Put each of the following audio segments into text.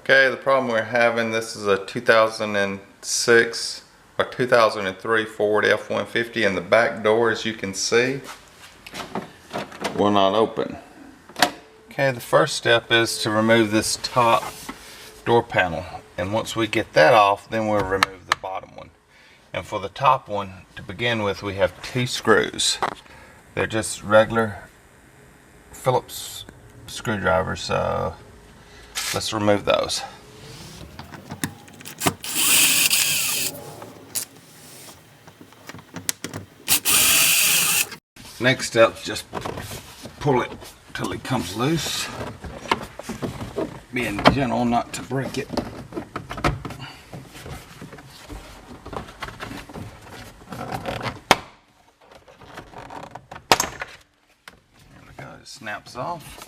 Okay, the problem we're having, this is a 2006 or 2003 Ford F-150, and the back door, as you can see, will not open. Okay, the first step is to remove this top door panel, and once we get that off, then we'll remove the bottom one. And for the top one, to begin with, we have 2 screws. They're just regular Phillips screwdrivers, so let's remove those. Next step is just pull it till it comes loose, being gentle not to break it. There we go, it snaps off.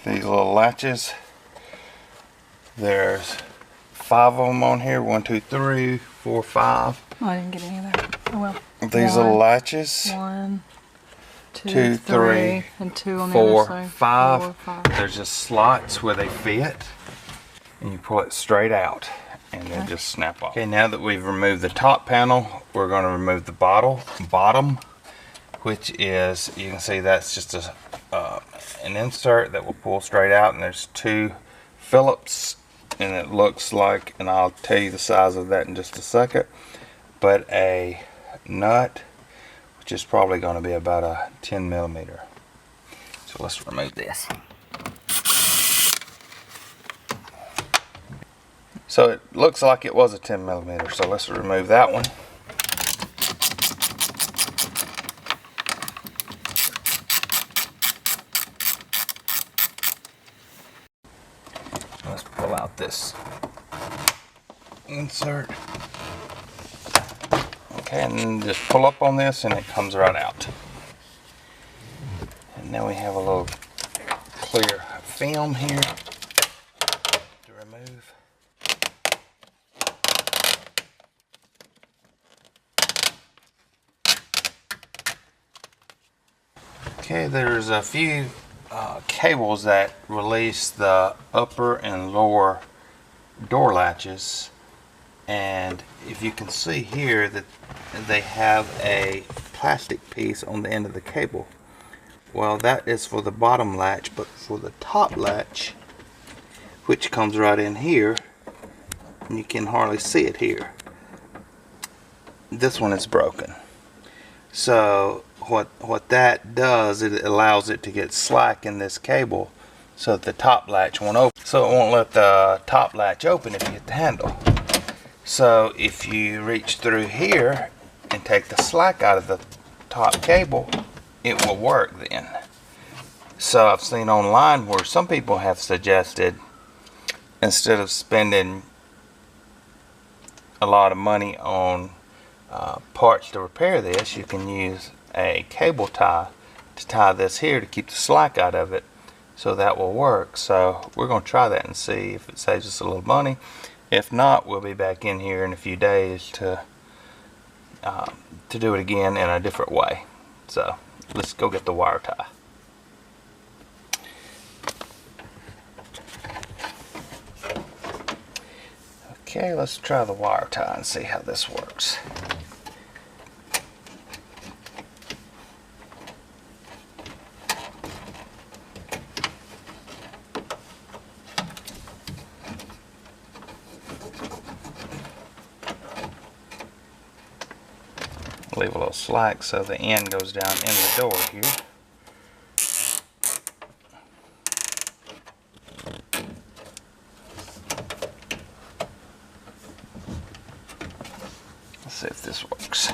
These little latches, there's 5 of them on here. 1, 2, 3, 4, 5. Oh, I didn't get any of that. Oh well. These little latches. 1, 2, 3, and 2 on the 4, other side. 5. 4, 5. There's just slots where they fit, and you pull it straight out, and then just snap off. Okay, now that we've removed the top panel, we're going to remove the bottom, which is, you can see that's just an insert that will pull straight out, and there's 2 Phillips, and it looks like, and I'll tell you the size of that in just a second, but a nut, which is probably going to be about a 10 millimeter. So let's remove this. So it looks like it was a 10 millimeter, so let's remove that one. Let's pull out this insert. Okay, and then just pull up on this and it comes right out. And now we have a little clear film here to remove. Okay, there's a few cables that release the upper and lower door latches, and if you can see here that they have a plastic piece on the end of the cable. Well, that is for the bottom latch, but for the top latch, which comes right in here, and you can hardly see it here, this one is broken. So what that does, it allows it to get slack in this cable so that the top latch won't open. So it won't let the top latch open if you hit the handle. So if you reach through here and take the slack out of the top cable, it will work then. So I've seen online where some people have suggested, instead of spending a lot of money on parts to repair this, you can use a cable tie to tie this here to keep the slack out of it, so that will work. So we're going to try that and see if it saves us a little money. If not, we'll be back in here in a few days to do it again in a different way. So let's go get the wire tie. Okay, let's try the wire tie and see how this works. Leave a little slack so the end goes down in the door here. Let's see if this works.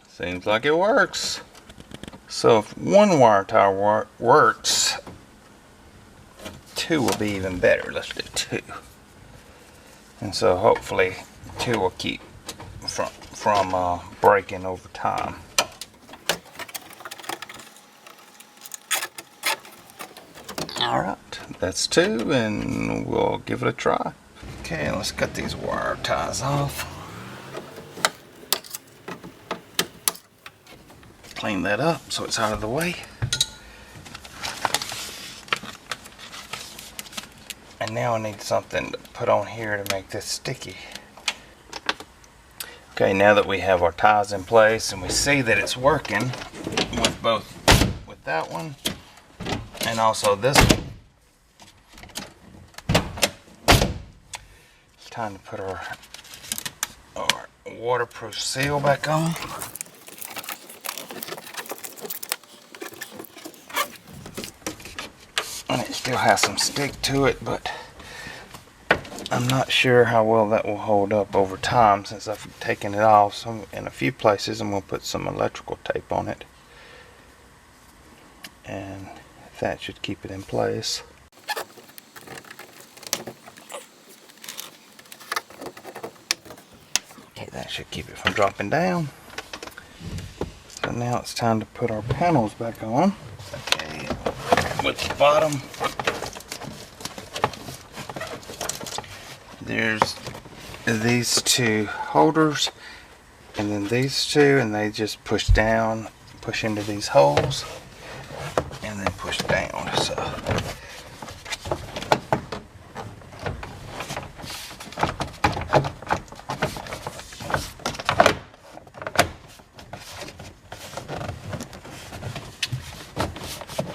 Seems like it works. So if one wire tie works, 2 will be even better. Let's do 2. And so hopefully 2 will keep from breaking over time. Alright, that's 2, and we'll give it a try. Okay, let's cut these wire ties off. clean that up so it's out of the way. And now I need something to put on here to make this sticky. Okay, now that we have our ties in place and we see that it's working with that one and also this one, it's time to put our waterproof seal back on. And it still has some stick to it, but I'm not sure how well that will hold up over time since I've taken it off. So in a few places I'm going to put some electrical tape on it, and that should keep it in place. Okay, that should keep it from dropping down. So now it's time to put our panels back on. Okay, with the bottom, there's these two holders and then these two, and they just push down, push into these holes and then push down. So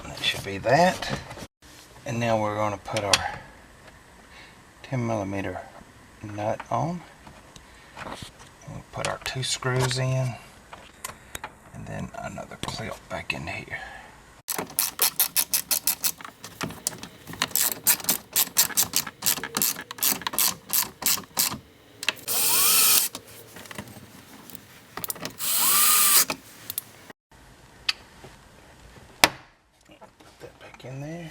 that should be that. And now we're going to put our 10mm nut on. We'll put our 2 screws in and then another clip back in here. Put that back in there.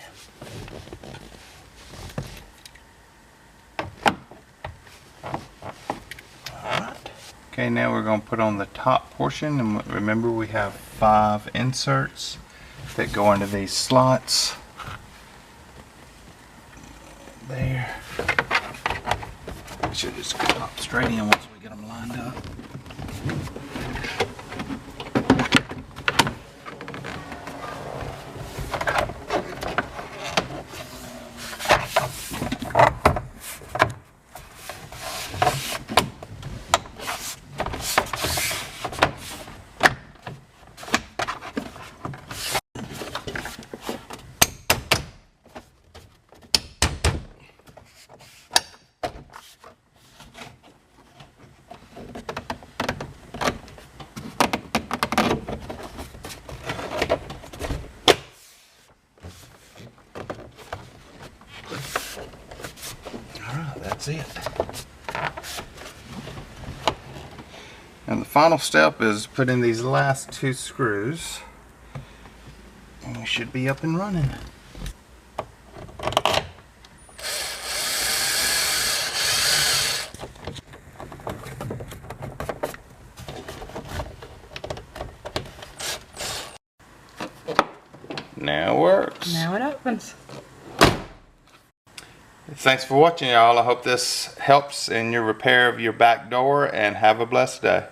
Okay, now we're going to put on the top portion, and remember we have 5 inserts that go into these slots. There. We should just pop straight in once we get them lined up. That's it. And the final step is put in these last 2 screws, and we should be up and running. Now it works. Now it opens. Thanks for watching, y'all. I hope this helps in your repair of your back door, and have a blessed day.